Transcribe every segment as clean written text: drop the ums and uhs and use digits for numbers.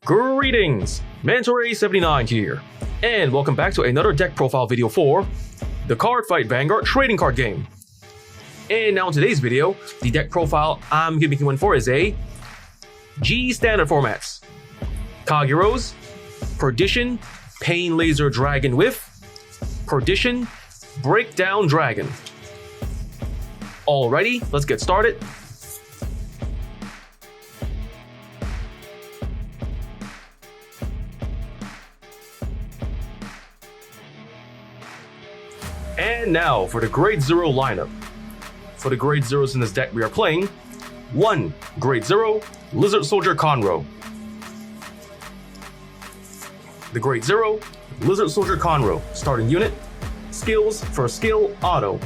Greetings, Mentor79 here, and welcome back to another deck profile video for the Cardfight Vanguard trading card game. And now in today's video, the deck profile I'm going to be going for is a G standard formats. Kagero's Perdition, Pain Laser Dragon with Perdition, Breakdown Dragon. Alrighty, let's get started. And now for the Grade 0 lineup. For the Grade 0s in this deck we are playing 1. Grade 0, Lizard Soldier Conroe. The Grade 0, Lizard Soldier Conroe, starting unit. Skills, first skill, auto.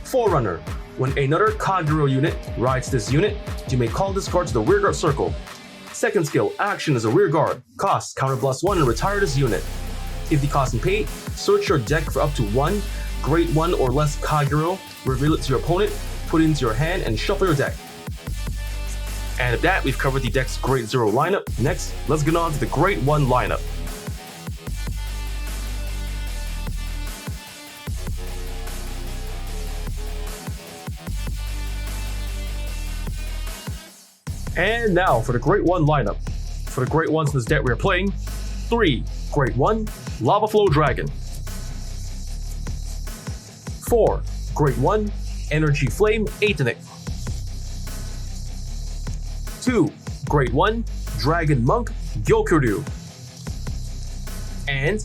Forerunner, when another Kagero unit rides this unit, you may call this card to the rearguard circle. Second skill, action as a rearguard, cost, counter +1 and retire this unit. If the cost is paid, search your deck for up to 1 Grade 1 or less Kagero, reveal it to your opponent, put it into your hand, and shuffle your deck. And with that, we've covered the deck's Grade 0 lineup. Next, let's get on to the Grade 1 lineup. And now for the Grade 1 lineup. For the Grade 1s in this deck we are playing 3. Grade 1, Lava Flow Dragon. 4. Grade 1, Energy Flame Addict. 2. Grade 1, Dragon Monk Gyokuru. And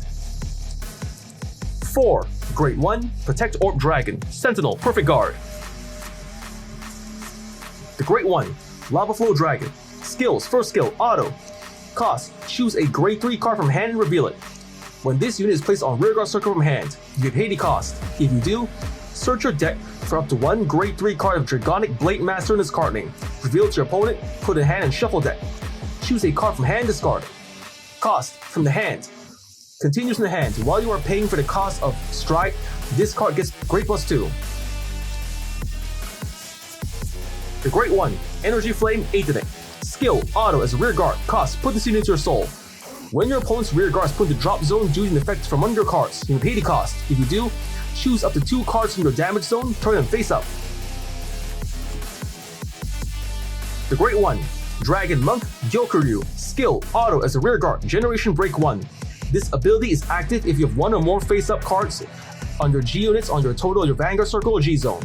4. Grade 1, Protect Orb Dragon Sentinel Perfect Guard. The Grade 1, Lava Flow Dragon. Skills, first skill, auto. Cost, choose a Grade 3 card from hand and reveal it. When this unit is placed on rearguard circle from hand, you can pay the cost. If you do, search your deck for up to 1 Grade 3 card of Dragonic Blade Master in this card name. Reveal it to your opponent, put it in hand and shuffle deck. Choose a card from hand, discard. Cost, from the hand. Continues in the hand. While you are paying for the cost of strike, this card gets Grade +2. The Grade 1, Energy Flame Addict. Skill, auto as a rear guard. Cost, put this unit into your soul. When your opponent's rear guard is put in the drop zone due to an effect from under your cards, you can pay the cost. If you do, choose up to 2 cards from your damage zone, turn them face up. The Grade 1, Dragon Monk Gyokuru. Skill, auto as a rear guard, Generation Break 1. This ability is active if you have 1 or more face-up cards on your G units on your total, your Vanguard Circle or G zone.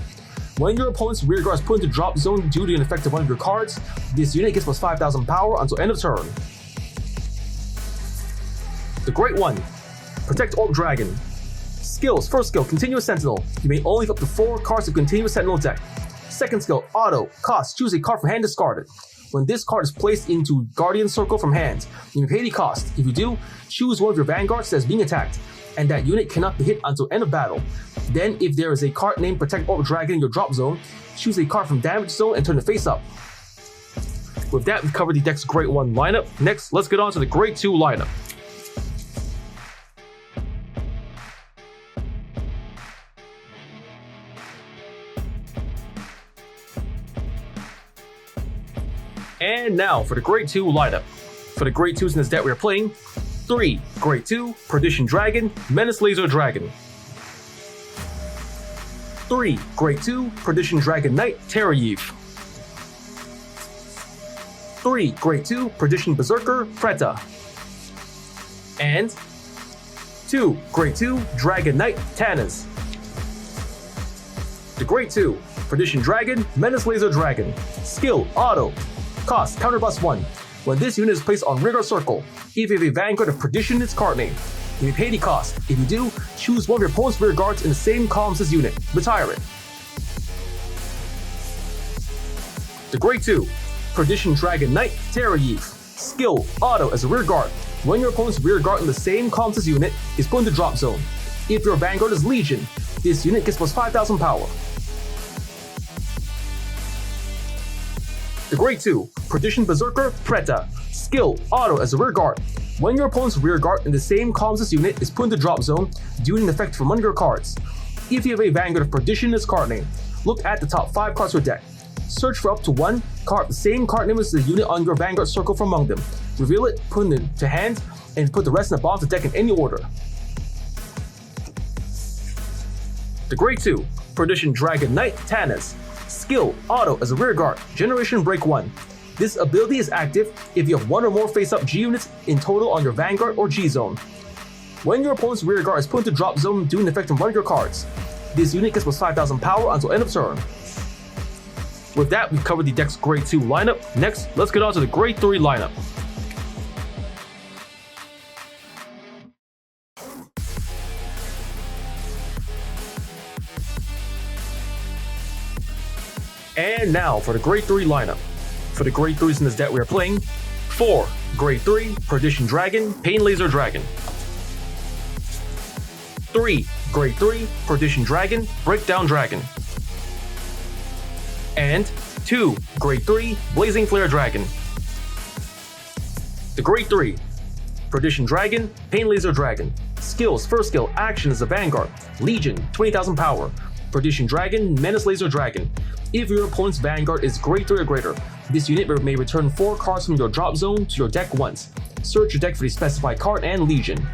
When your opponent's rear guard is put into drop zone due to an effect of one of your cards, this unit gets +5,000 power until end of turn. The Grade 1, Protect Orb Dragon. Skills, first skill, Continuous Sentinel. You may only have up to 4 cards of Continuous Sentinel deck. Second skill, auto. Cost, choose a card from hand, discard it. When this card is placed into Guardian Circle from hand, you may pay the cost. If you do, choose one of your vanguards that is being attacked, and that unit cannot be hit until end of battle. Then, if there is a card named Protect Orb Dragon in your drop zone, choose a card from damage zone and turn it face up. With that, we've covered the deck's Grade 1 lineup. Next, let's get on to the Grade 2 lineup. And now for the Grade 2 lineup. For the Grade 2s in this deck we are playing 3. Grade 2, Perdition Dragon, Menace Laser Dragon. 3. Grade 2, Perdition Dragon Knight, Terrayev. 3. Grade 2, Perdition Berserker, Preta. And 2. Grade 2, Dragon Knight, Tanas. The Grade 2, Perdition Dragon, Menace Laser Dragon. Skill, auto. Cost, counter +1. When this unit is placed on rearguard circle, if you have a Vanguard of Perdition in its card name, you may pay the cost. If you do, choose one of your opponent's rear guards in the same columns as unit. Retire it. The Grade 2, Perdition Dragon Knight, Terrayev. Skill, auto as a rear guard. When your opponent's rear guard in the same columns as unit is put in the drop zone. If your Vanguard is Legion, this unit gets +5,000 power. The Grade 2, Perdition Berserker, Preta. Skill, auto as a rear guard. When your opponent's rear guard in the same columns as unit is put in the drop zone due to an effect from under your cards. If you have a Vanguard of Perdition in its card name, look at the top 5 cards of your deck. Search for up to 1 card, the same card name as the unit on your Vanguard circle from among them. reveal it, put it into hand, and put the rest in the bottom of the deck in any order. The Grade 2, Perdition Dragon Knight Tannis. Skill, auto as a rear guard, Generation Break 1. This ability is active if you have one or more face-up G units in total on your Vanguard or G zone. When your opponent's rear guard is put into drop zone, do an effect on one of your cards. This unit gets plus 5,000 power until end of turn. With that, we've covered the deck's Grade 2 lineup. Next, let's get on to the Grade 3 lineup. And now for the Grade 3 lineup. For the Grade 3s in this deck we are playing: 4. Grade 3, Perdition Dragon, Pain Laser Dragon. 3. Grade 3, Perdition Dragon, Breakdown Dragon. And 2. Grade 3, Blazing Flare Dragon. The Grade 3, Perdition Dragon, Pain Laser Dragon. Skills, first skill, action is a Vanguard, Legion, 20,000 power. Perdition Dragon, Menace Laser Dragon. If your opponent's Vanguard is Grade 3 or greater, this unit may return 4 cards from your drop zone to your deck once. Search your deck for the specified card and Legion.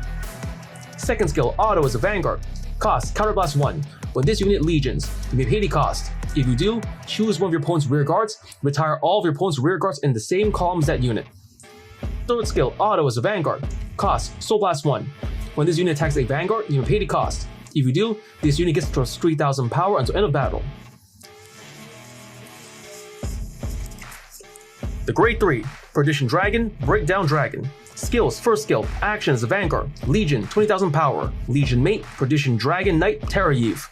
Second skill, auto as a Vanguard. Cost, Counterblast 1. When this unit legions, you may pay the cost. If you do, choose one of your opponent's rear guards, retire all of your opponent's rear guards in the same column as that unit. Third skill, auto as a Vanguard. Cost, Soul Blast 1. When this unit attacks a Vanguard, you may pay the cost. If you do, this unit gets plus 3,000 power until end of battle. The Grade 3, Perdition Dragon, Breakdown Dragon. Skills, first skill, action as a Vanguard, Legion, 20,000 power. Legion mate, Perdition Dragon Knight, Terra-Eve.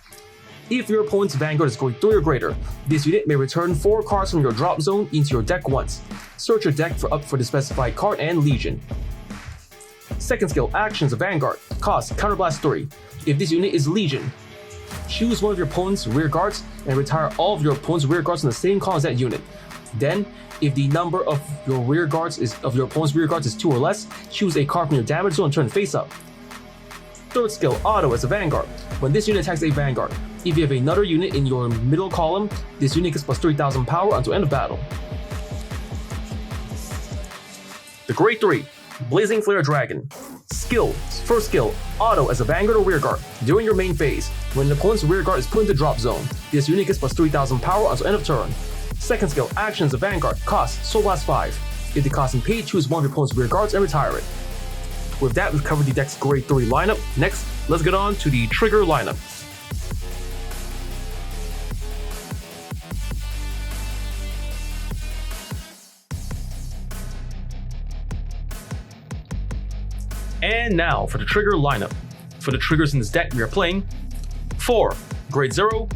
If your opponent's Vanguard is Grade 3 or greater, this unit may return 4 cards from your drop zone into your deck once. Search your deck for the specified card and Legion. Second skill, action as a Vanguard. Cost, Counterblast 3. If this unit is Legion, choose one of your opponent's rear guards and retire all of your opponent's rear guards in the same column as that unit. Then, if the number of your opponent's rear guards is 2 or less, choose a card from your damage zone and turn face up. Third skill, auto as a Vanguard. When this unit attacks a Vanguard, if you have another unit in your middle column, this unit gets plus 3,000 power until end of battle. The Grade 3, Blazing Flare Dragon. Skill, first skill, auto as a Vanguard or rear guard. During your main phase, when the opponent's rear guard is put into drop zone, this unit gets plus 3,000 power until end of turn. Second skill, action as a Vanguard. Cost, Soul Blast 5. If the cost is paid, choose one of your opponent's rear guards and retire it. With that, we've covered the deck's Grade 3 lineup. Next, let's get on to the Trigger lineup. And now for the Trigger lineup. For the triggers in this deck, we are playing 4. Grade 0,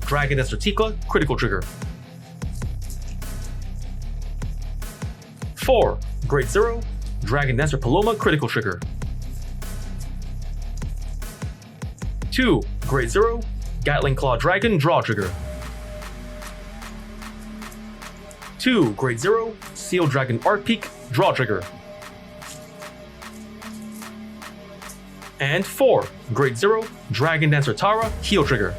Dragon Dancer Tikla, Critical Trigger. 4. Grade 0, Dragon Dancer Paloma, Critical Trigger. 2. Grade 0, Gatling Claw Dragon, Draw Trigger. 2. Grade 0, Seal Dragon Arc Peak, Draw Trigger. And 4. Grade 0, Dragon Dancer Tara, Heal Trigger.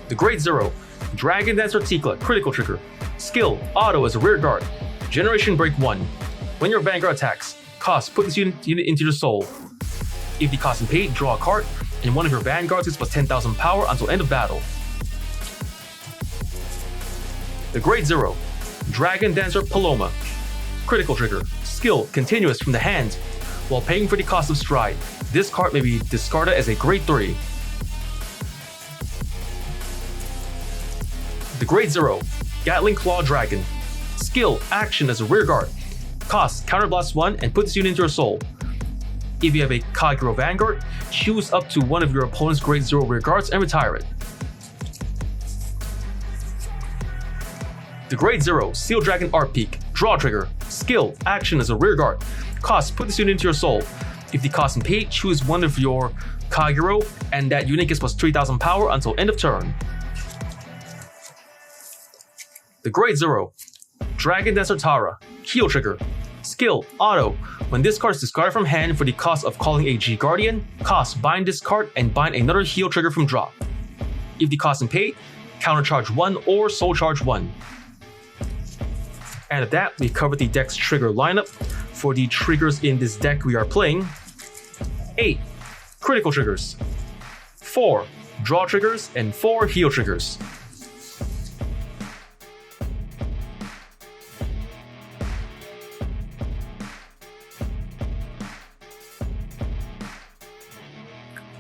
The Grade 0, Dragon Dancer Tikla, Critical Trigger. Skill, auto as a rear guard. Generation Break 1. When your Vanguard attacks, cost, put this unit into your soul. If the cost is paid, draw a card, and one of your Vanguards gets plus 10,000 power until end of battle. The Grade 0, Dragon Dancer Paloma. Critical Trigger. Skill, continuous from the hand. While paying for the cost of Stride, this card may be discarded as a Grade 3. The Grade 0, Gatling Claw Dragon. Skill, action as a rear guard. Cost, Counterblast 1 and put this unit into your soul. If you have a Kagero Vanguard, choose up to one of your opponent's Grade 0 rear guards and retire it. The Grade 0, Seal Dragon Arc Peak, Draw Trigger. Skill, action as a rear guard. Cost, put this unit into your soul. If the cost is paid, choose one of your Kagero, and that unit gets plus 3,000 power until end of turn. The Grade 0, Dragon Dancer Tara, Heal Trigger. Skill, auto. When this card is discarded from hand for the cost of calling a G Guardian, cost, bind this card and bind another heal trigger from drop. If the cost is paid, countercharge 1 or soul charge 1. And at that, we covered the deck's trigger lineup. For the triggers in this deck, we are playing 8 critical triggers, 4 draw triggers, and 4 heal triggers.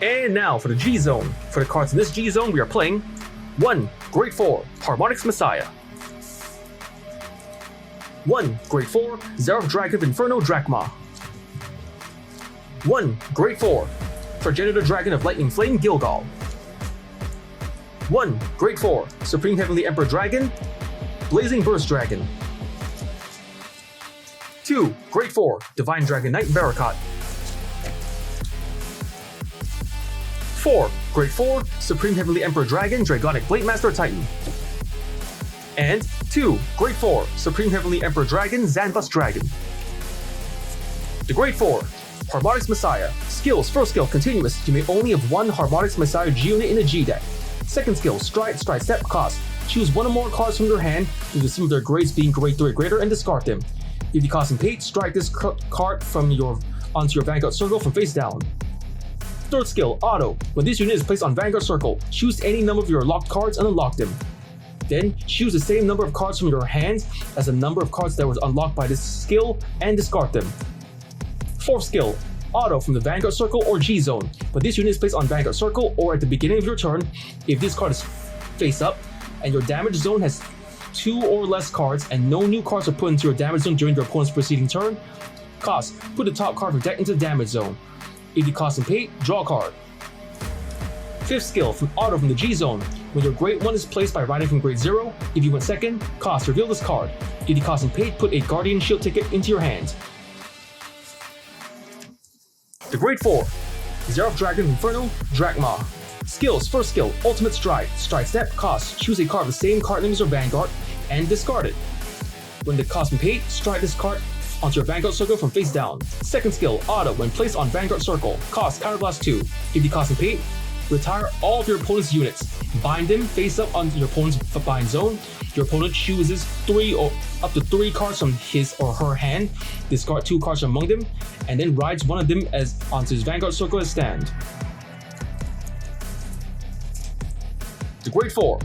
And now for the G Zone. For the cards in this G Zone, we are playing 1 Grade 4 Harmonics Messiah, 1 Grade 4 Xerath Dragon of Inferno Drachma, 1 Grade 4 Progenitor Dragon of Lightning Flame Gilgal, 1 Grade 4 Supreme Heavenly Emperor Dragon Blazing Burst Dragon, 2 Grade 4 Divine Dragon Knight Barakat, 4 Grade 4 Supreme Heavenly Emperor Dragon Dragonic Blade Master Titan, and 2 Grade 4 Supreme Heavenly Emperor Dragon Zanbus Dragon. The Grade 4 Harmonics Messiah. Skills: first skill, continuous. You may only have 1 Harmonics Messiah G unit in a G deck. Second skill, stride step, cost. Choose 1 or more cards from your hand to the sum of their grades being grade 3 or greater and discard them. If you cost paid, strike this card onto your Vanguard circle from face down. Third skill, auto. When this unit is placed on Vanguard circle, choose any number of your locked cards and unlock them. Then choose the same number of cards from your hand as the number of cards that was unlocked by this skill and discard them. Fourth skill, auto from the Vanguard circle or G zone. When this unit is placed on Vanguard circle or at the beginning of your turn, if this card is face up and your damage zone has 2 or less cards and no new cards are put into your damage zone during your opponent's preceding turn, cost, put the top card of your deck into the damage zone. If you cost and pay, draw a card. Fifth skill, from auto from the G zone. When your grade 1 is placed by riding from grade 0, if you went second, cost, reveal this card. If you cost and paid, put a Guardian Shield ticket into your hand. The grade 4 Xerath Dragon Inferno Drachma. Skills: first skill, ultimate stride. Stride step, cost. Choose a card of the same card name as your Vanguard and discard it. When the cost and paid, stride this card onto your Vanguard circle from face down. Second skill, auto. When placed on Vanguard circle, cost counterblast 2. If you cost and paid, retire all of your opponent's units. Bind them face up onto your opponent's bind zone. Your opponent chooses 3 or up to 3 cards from his or her hand, discard 2 cards among them, and then rides one of them as onto his Vanguard circle as stand. The grade 4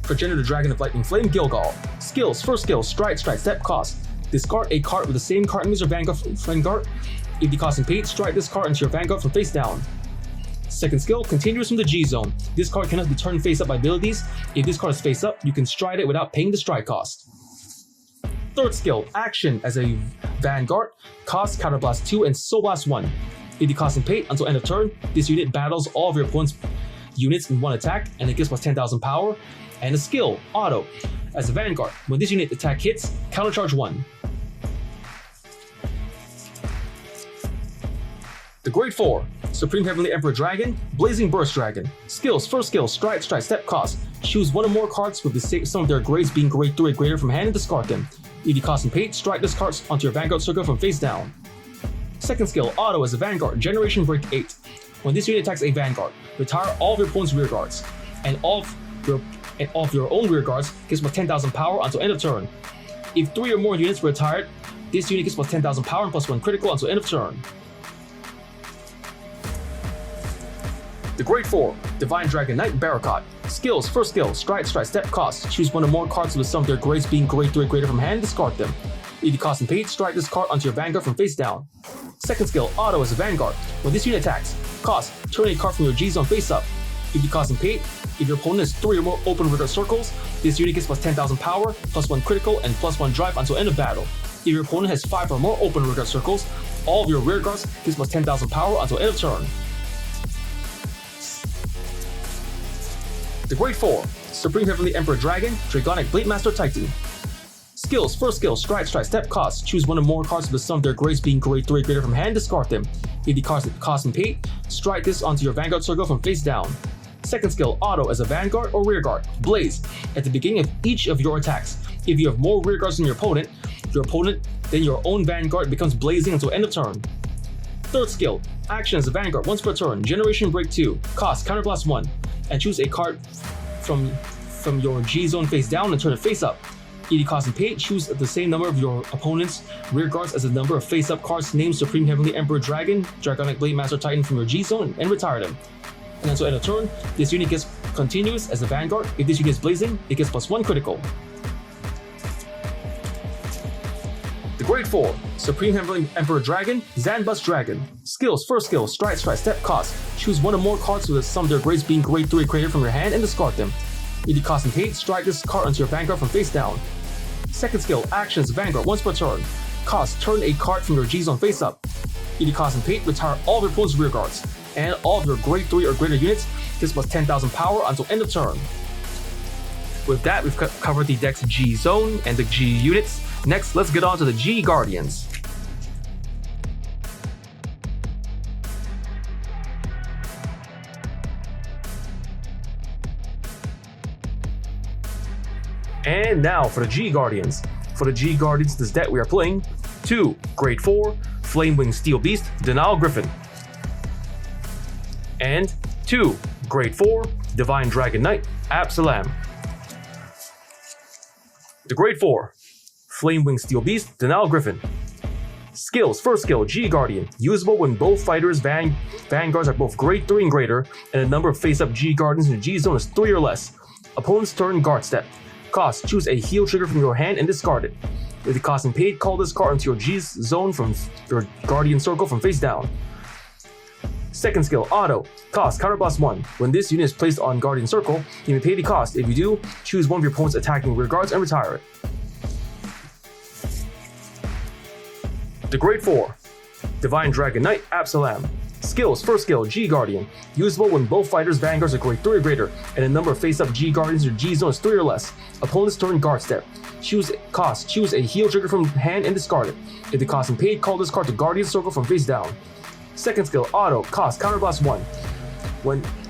Progenitor Dragon of Lightning Flame Gilgal. Skills: first skill, stride step, cost. Discard a card with the same card name as your Vanguard. If you cost and paid, strike this card into your Vanguard from face down. Second skill, continuous from the G zone. This card cannot be turned face up by abilities. If this card is face up, you can stride it without paying the stride cost. Third skill, action. As a Vanguard, cost counterblast 2 and soul blast 1. If you cost and paid, until end of turn, this unit battles all of your opponent's units in 1 attack, and it gets plus 10,000 power. And a skill, auto. As a Vanguard, when this unit attack hits, countercharge 1. The grade 4 Supreme Heavenly Emperor Dragon Blazing Burst Dragon. Skills: first skill, stride step, cost. Choose 1 or more cards with the sum of their grades being grade 3 or greater from hand and discard them. If you cost and paid, strike this card onto your Vanguard circle from face down. Second skill, auto. As a Vanguard, Generation Break 8. When this unit attacks a Vanguard, retire all of your opponent's rear guards, and all of your own rear guards gets plus 10,000 power until end of turn. If 3 or more units were retired, this unit gets plus 10,000 power and plus 1 critical until end of turn. The grade 4 Divine Dragon Knight Barakat. Skills: first skill, stride step, cost. Choose 1 or more cards with the sum of their grades being grade 3 or greater from hand, discard them. If you cost and paid, strike this card onto your Vanguard from face down. Second skill, auto. As a Vanguard, when this unit attacks, cost, turn a card from your G zone face up. If you cost and paid, if your opponent has 3 or more open rear guard circles, this unit gets plus 10,000 power, plus 1 critical, and plus 1 drive until end of battle. If your opponent has 5 or more open rear guard circles, all of your rear guards gets plus 10,000 power until end of turn. The grade 4 Supreme Heavenly Emperor Dragon Dragonic Blade Master Titan. Skills: first skill, stride step, cost. Choose 1 or more cards with the sum of their grades being grade 3 or greater from hand, discard them. If you cost and paid, strike this onto your Vanguard circle from face down. Second skill, auto. As a Vanguard or rear guard, blaze. At the beginning of each of your attacks, if you have more rear guards than your opponent, then your own Vanguard becomes blazing until end of turn. Third skill, action. As a Vanguard, once per turn, Generation Break 2, cost counterblast 1, and choose a card from your G zone face down and turn it face up. ED cost and pay, choose the same number of your opponent's rear guards as the number of face-up cards named Supreme Heavenly Emperor Dragon, Draconic Blade Master Titan from your G zone, and retire them. And until end of turn, this unit gets continuous as a Vanguard. If this unit is blazing, it gets +1 critical. The Grade 4, Supreme Heavenly Emperor Dragon, Zanbus Dragon. Skills, first skill, stride, step, cost. Choose one or more cards with some of their grades being grade 3 created from your hand and discard them. ED cost and pay, strike this card onto your Vanguard from face down. Second skill, actions, Vanguard, once per turn. Cost, turn a card from your G zone face up. ED cost and pay, retire all of your opponent's rear guards. And all of your grade 3 or greater units gets +10,000 power until end of turn. With that, we've covered the deck's G zone and the G units. Next, let's get on to the G Guardians. And now for the G Guardians. For the G Guardians, this deck we are playing 2 Grade 4 Flamewing Steel Beast Denial Griffin. And 2 Grade 4 Divine Dragon Knight Absalam. The Grade 4 Flamewing Steel Beast Denial Griffin. Skills, first skill, G Guardian. Usable when both fighters' vanguards are both grade 3 and greater, and the number of face-up G Guardians in the G zone is 3 or less. Opponent's turn, guard step. Cost, choose a heal trigger from your hand and discard it. If the cost and paid, call this card into your G zone from your Guardian Circle from face down. Second skill, auto. Cost, counterblast 1. When this unit is placed on Guardian Circle, you may pay the cost. If you do, choose one of your opponent's attacking rear guards and retire it. The Grade 4 Divine Dragon Knight Absalam. Skills, first skill, G Guardian. Usable when both fighters' vanguards are grade 3 or greater, and the number of face-up G Guardians in your G zone is 3 or less. Opponent's turn, guard step. Choose a heal trigger from hand and discard it. If the cost and paid, call this card to Guardian Circle from face down. Second skill, auto. Cost, counterblast 1.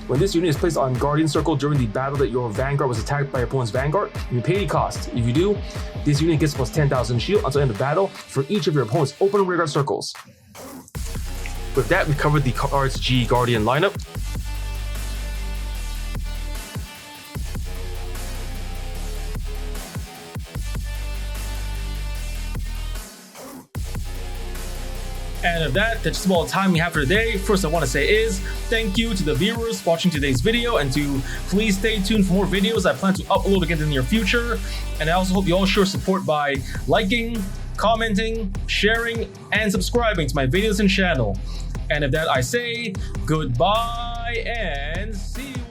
When this unit is placed on Guardian Circle during the battle that your Vanguard was attacked by your opponent's Vanguard, you pay the cost. If you do, this unit gets +10,000 shield until the end of battle for each of your opponent's open rearguard circles. With that, we covered the cards G Guardian lineup. And with that's just all the time we have for today. First I want to say is thank you to the viewers watching today's video, and to please stay tuned for more videos I plan to upload again in the near future. And I also hope you all show support by liking, commenting, sharing, and subscribing to my videos and channel. And with that I say goodbye and see you.